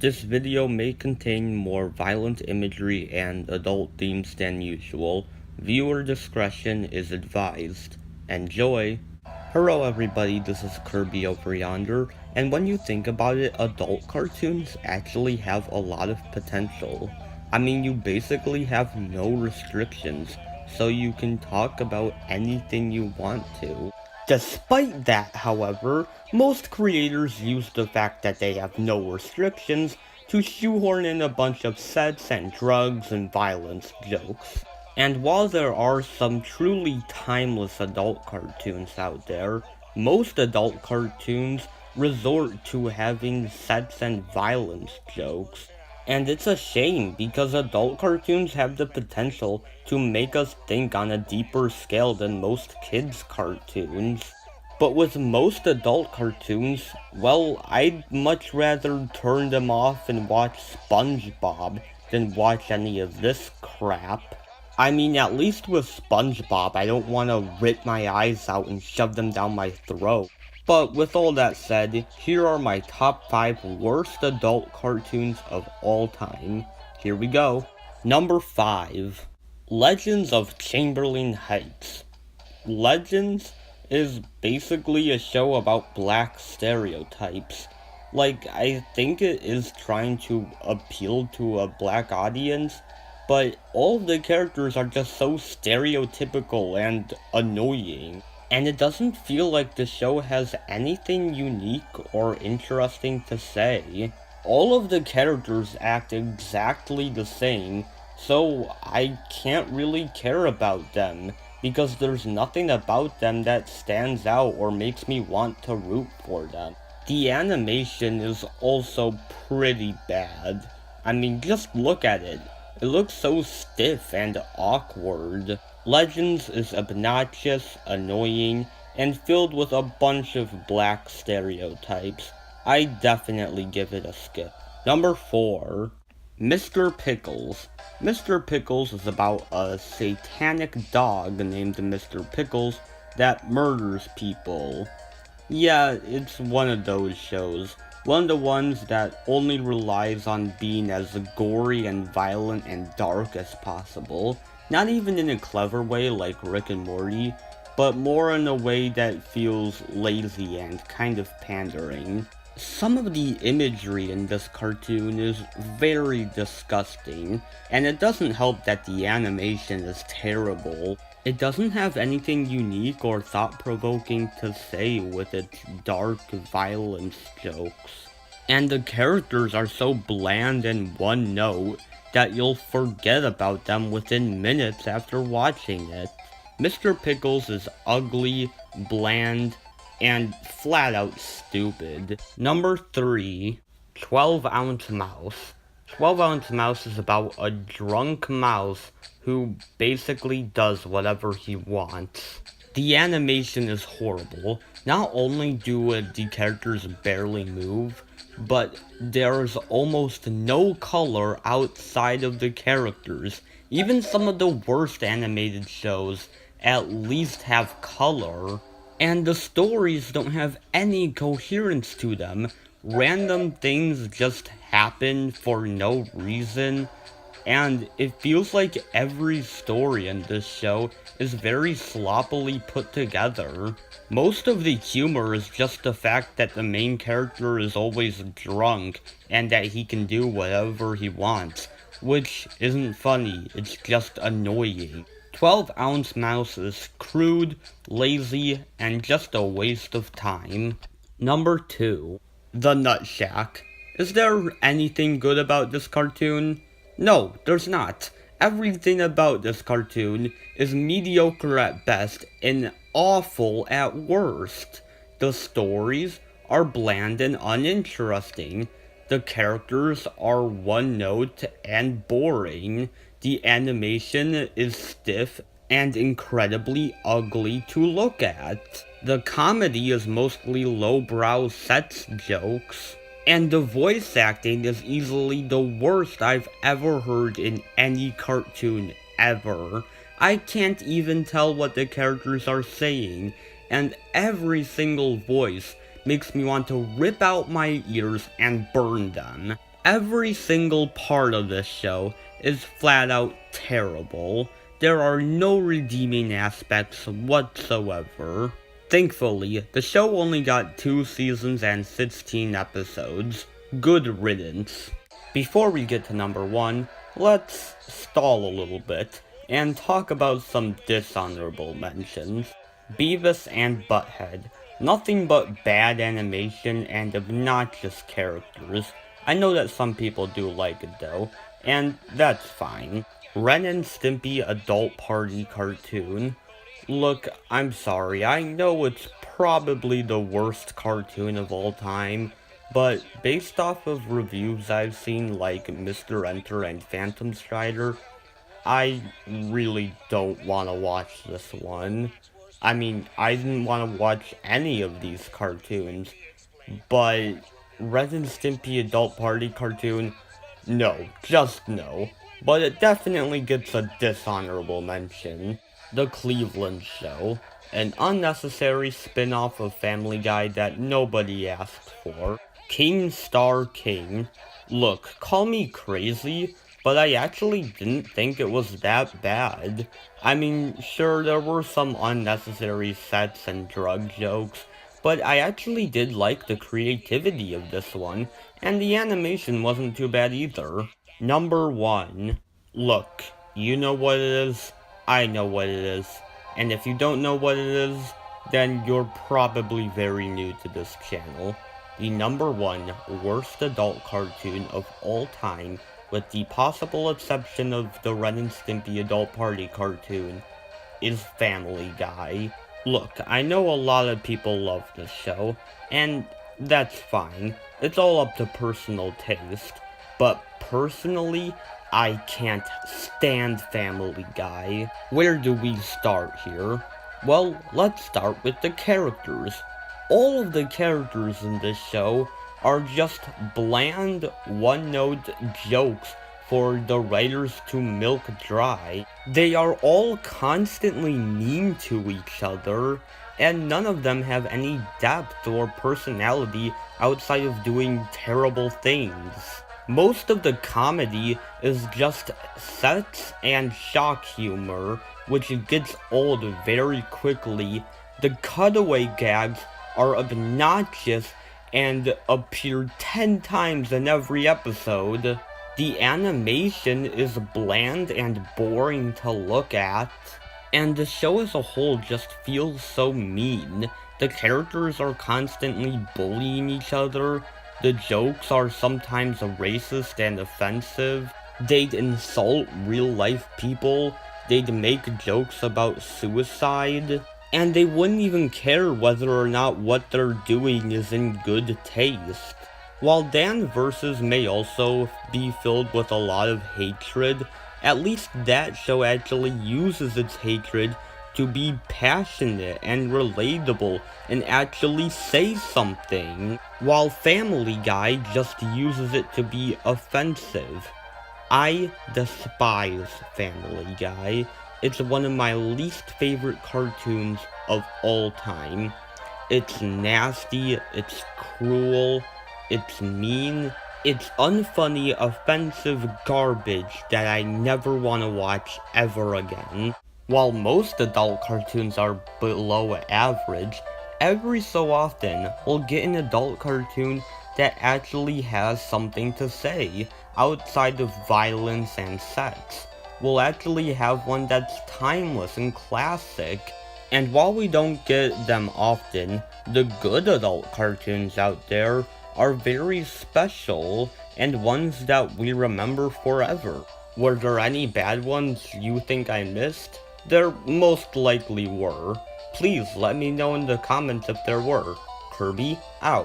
This video may contain more violent imagery and adult themes than usual. Viewer discretion is advised. Enjoy! Hello everybody, this is Kirby over yonder, and when you think about it, adult cartoons actually have a lot of potential. I mean, you basically have no restrictions, so you can talk about anything you want to. Despite that, however, most creators use the fact that they have no restrictions to shoehorn in a bunch of sex and drugs and violence jokes. And while there are some truly timeless adult cartoons out there, most adult cartoons resort to having sex and violence jokes. And it's a shame because adult cartoons have the potential to make us think on a deeper scale than most kids' cartoons. But with most adult cartoons, well, I'd much rather turn them off and watch SpongeBob than watch any of this crap. I mean, at least with SpongeBob, I don't want to rip my eyes out and shove them down my throat. But with all that said, here are my top 5 worst adult cartoons of all time. Here we go. Number 5. Legends of Chamberlain Heights. Legends is basically a show about black stereotypes. Like, I think it is trying to appeal to a black audience, but all of the characters are just so stereotypical and annoying. And it doesn't feel like the show has anything unique or interesting to say. All of the characters act exactly the same, so I can't really care about them, because there's nothing about them that stands out or makes me want to root for them. The animation is also pretty bad. I mean, just look at it. It looks so stiff and awkward. Legends is obnoxious, annoying, and filled with a bunch of black stereotypes. I definitely give it a skip. Number 4. Mr. Pickles. Mr. Pickles is about a satanic dog named Mr. Pickles that murders people. Yeah, it's one of those shows. One of the ones that only relies on being as gory and violent and dark as possible. Not even in a clever way like Rick and Morty, but more in a way that feels lazy and kind of pandering. Some of the imagery in this cartoon is very disgusting, and it doesn't help that the animation is terrible. It doesn't have anything unique or thought-provoking to say with its dark violence jokes. And the characters are so bland and one-note that you'll forget about them within minutes after watching it. Mr. Pickles is ugly, bland, and flat out stupid. Number 3. 12-Ounce Mouse. 12-Ounce Mouse is about a drunk mouse who basically does whatever he wants. The animation is horrible. Not only do the characters barely move, but there's almost no color outside of the characters. Even some of the worst animated shows at least have color. And the stories don't have any coherence to them. Random things just happen for no reason. And it feels like every story in this show is very sloppily put together. Most of the humor is just the fact that the main character is always drunk and that he can do whatever he wants, which isn't funny, it's just annoying. 12-Ounce Mouse is crude, lazy, and just a waste of time. Number 2. The Nut Shack. Is there anything good about this cartoon? No, there's not. Everything about this cartoon is mediocre at best and awful at worst. The stories are bland and uninteresting. The characters are one-note and boring. The animation is stiff and incredibly ugly to look at. The comedy is mostly lowbrow sex jokes. And the voice acting is easily the worst I've ever heard in any cartoon ever. I can't even tell what the characters are saying, and every single voice makes me want to rip out my ears and burn them. Every single part of this show is flat out terrible. There are no redeeming aspects whatsoever. Thankfully, the show only got 2 seasons and 16 episodes. Good riddance. Before we get to number 1, let's stall a little bit and talk about some dishonorable mentions. Beavis and Butt-Head. Nothing but bad animation and obnoxious characters. I know that some people do like it though, and that's fine. Ren and Stimpy adult party cartoon. Look, I'm sorry, I know it's probably the worst cartoon of all time, but based off of reviews I've seen like Mr. Enter and Phantom Strider, I really don't want to watch this one. I mean, I didn't want to watch any of these cartoons, but Ren and Stimpy Adult Party cartoon, no, just no. But it definitely gets a dishonorable mention. The Cleveland Show, an unnecessary spin-off of Family Guy that nobody asked for. King Star King. Look, call me crazy, but I actually didn't think it was that bad. I mean, sure, there were some unnecessary sets and drug jokes, but I actually did like the creativity of this one, and the animation wasn't too bad either. Number 1. Look, you know what it is, I know what it is, and if you don't know what it is, then you're probably very new to this channel. The number 1 worst adult cartoon of all time, with the possible exception of the Ren and Stimpy Adult Party cartoon, is Family Guy. Look, I know a lot of people love this show, and that's fine. It's all up to personal taste. But personally, I can't stand Family Guy. Where do we start here? Well, let's start with the characters. All of the characters in this show are just bland, one-note jokes for the writers to milk dry. They are all constantly mean to each other, and none of them have any depth or personality outside of doing terrible things. Most of the comedy is just sets and shock humor, which gets old very quickly. The cutaway gags are obnoxious and appear 10 times in every episode. The animation is bland and boring to look at, and the show as a whole just feels so mean. The characters are constantly bullying each other, the jokes are sometimes racist and offensive, they'd insult real-life people, they'd make jokes about suicide, and they wouldn't even care whether or not what they're doing is in good taste. While Dan Versus may also be filled with a lot of hatred, at least that show actually uses its hatred to be passionate and relatable and actually say something, while Family Guy just uses it to be offensive. I despise Family Guy. It's one of my least favorite cartoons of all time. It's nasty, it's cruel, it's mean, it's unfunny, offensive garbage that I never want to watch ever again. While most adult cartoons are below average, every so often we'll get an adult cartoon that actually has something to say, outside of violence and sex. We'll actually have one that's timeless and classic. And while we don't get them often, the good adult cartoons out there are very special, and ones that we remember forever. Were there any bad ones you think I missed? There most likely were. Please let me know in the comments if there were. Kirby, out.